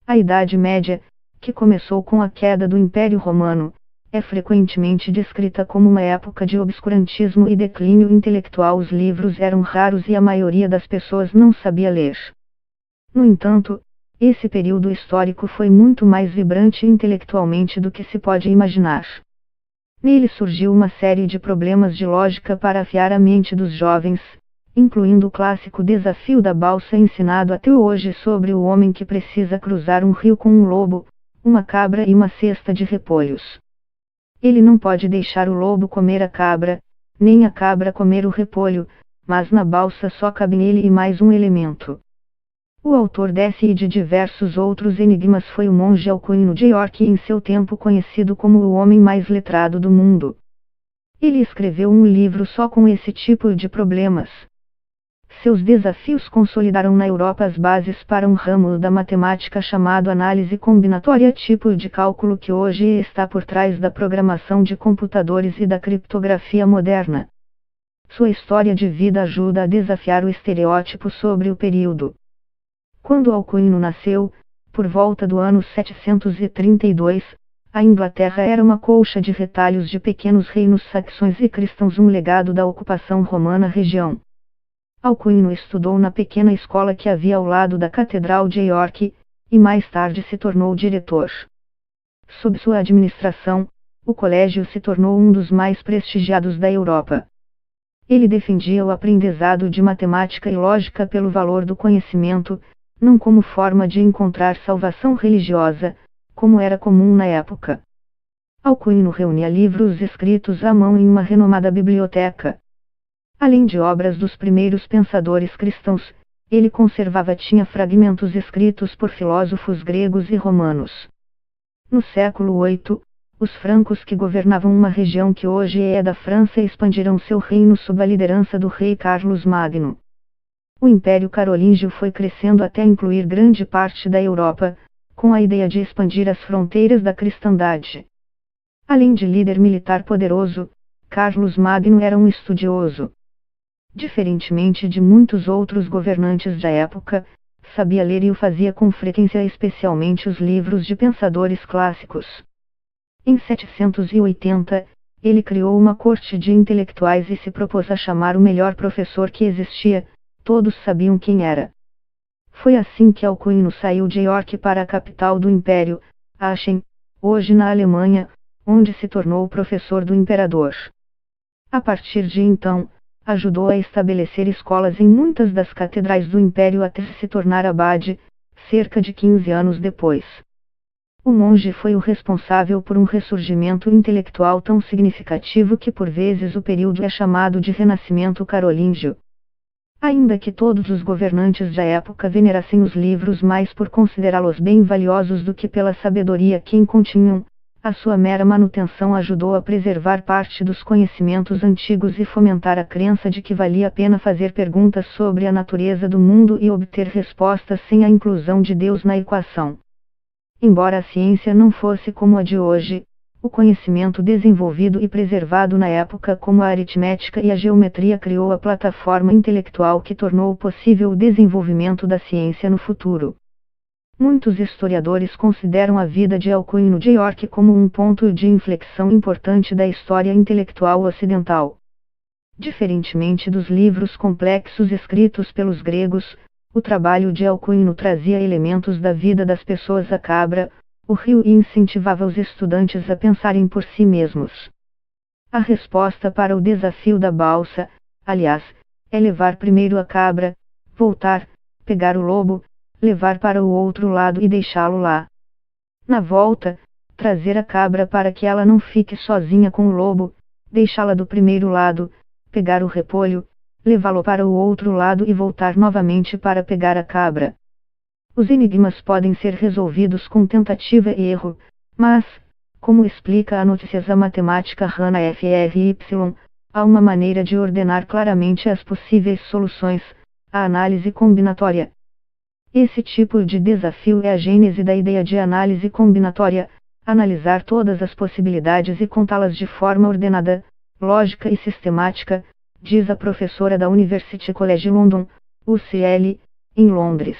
A Idade Média, que começou com a queda do Império Romano, é frequentemente descrita como uma época de obscurantismo e declínio intelectual. Os livros eram raros e a maioria das pessoas não sabia ler. No entanto, esse período histórico foi muito mais vibrante intelectualmente do que se pode imaginar. Nele surgiu uma série de problemas de lógica para afiar a mente dos jovens, incluindo o clássico desafio da balsa ensinado até hoje sobre o homem que precisa cruzar um rio com um lobo, uma cabra e uma cesta de repolhos. Ele não pode deixar o lobo comer a cabra, nem a cabra comer o repolho, mas na balsa só cabe ele e mais um elemento. O autor desse e de diversos outros enigmas foi o monge Alcuino de York, em seu tempo conhecido como o homem mais letrado do mundo. Ele escreveu um livro só com esse tipo de problemas. Seus desafios consolidaram na Europa as bases para um ramo da matemática chamado análise combinatória, tipo de cálculo que hoje está por trás da programação de computadores e da criptografia moderna. Sua história de vida ajuda a desafiar o estereótipo sobre o período. Quando Alcuino nasceu, por volta do ano 732, a Inglaterra era uma colcha de retalhos de pequenos reinos saxões e cristãos, um legado da ocupação romana região. Alcuino estudou na pequena escola que havia ao lado da Catedral de York, e mais tarde se tornou diretor. Sob sua administração, o colégio se tornou um dos mais prestigiados da Europa. Ele defendia o aprendizado de matemática e lógica pelo valor do conhecimento, não como forma de encontrar salvação religiosa, como era comum na época. Alcuino reunia livros escritos à mão em uma renomada biblioteca. Além de obras dos primeiros pensadores cristãos, ele tinha fragmentos escritos por filósofos gregos e romanos. No século VIII, os francos, que governavam uma região que hoje é da França, expandiram seu reino sob a liderança do rei Carlos Magno. O Império Carolíngio foi crescendo até incluir grande parte da Europa, com a ideia de expandir as fronteiras da cristandade. Além de líder militar poderoso, Carlos Magno era um estudioso. Diferentemente de muitos outros governantes da época, sabia ler e o fazia com frequência, especialmente os livros de pensadores clássicos. Em 780, ele criou uma corte de intelectuais e se propôs a chamar o melhor professor que existia. Todos sabiam quem era. Foi assim que Alcuino saiu de York para a capital do Império, Aachen, hoje na Alemanha, onde se tornou professor do imperador. A partir de então, ajudou a estabelecer escolas em muitas das catedrais do Império até se tornar abade, cerca de 15 anos depois. O monge foi o responsável por um ressurgimento intelectual tão significativo que por vezes o período é chamado de Renascimento Carolíngio. Ainda que todos os governantes da época venerassem os livros mais por considerá-los bem valiosos do que pela sabedoria que continham, a sua mera manutenção ajudou a preservar parte dos conhecimentos antigos e fomentar a crença de que valia a pena fazer perguntas sobre a natureza do mundo e obter respostas sem a inclusão de Deus na equação. Embora a ciência não fosse como a de hoje, o conhecimento desenvolvido e preservado na época, como a aritmética e a geometria, criou a plataforma intelectual que tornou possível o desenvolvimento da ciência no futuro. Muitos historiadores consideram a vida de Alcuino de York como um ponto de inflexão importante da história intelectual ocidental. Diferentemente dos livros complexos escritos pelos gregos, o trabalho de Alcuino trazia elementos da vida das pessoas. A cabra, o rio, e incentivava os estudantes a pensarem por si mesmos. A resposta para o desafio da balsa, aliás, é levar primeiro a cabra, voltar, pegar o lobo, levar para o outro lado e deixá-lo lá. Na volta, trazer a cabra para que ela não fique sozinha com o lobo, deixá-la do primeiro lado, pegar o repolho, levá-lo para o outro lado e voltar novamente para pegar a cabra. Os enigmas podem ser resolvidos com tentativa e erro, mas, como explica a Notícias a matemática Hannah Fry, há uma maneira de ordenar claramente as possíveis soluções, a análise combinatória. Esse tipo de desafio é a gênese da ideia de análise combinatória, analisar todas as possibilidades e contá-las de forma ordenada, lógica e sistemática, diz a professora da University College London, UCL, em Londres.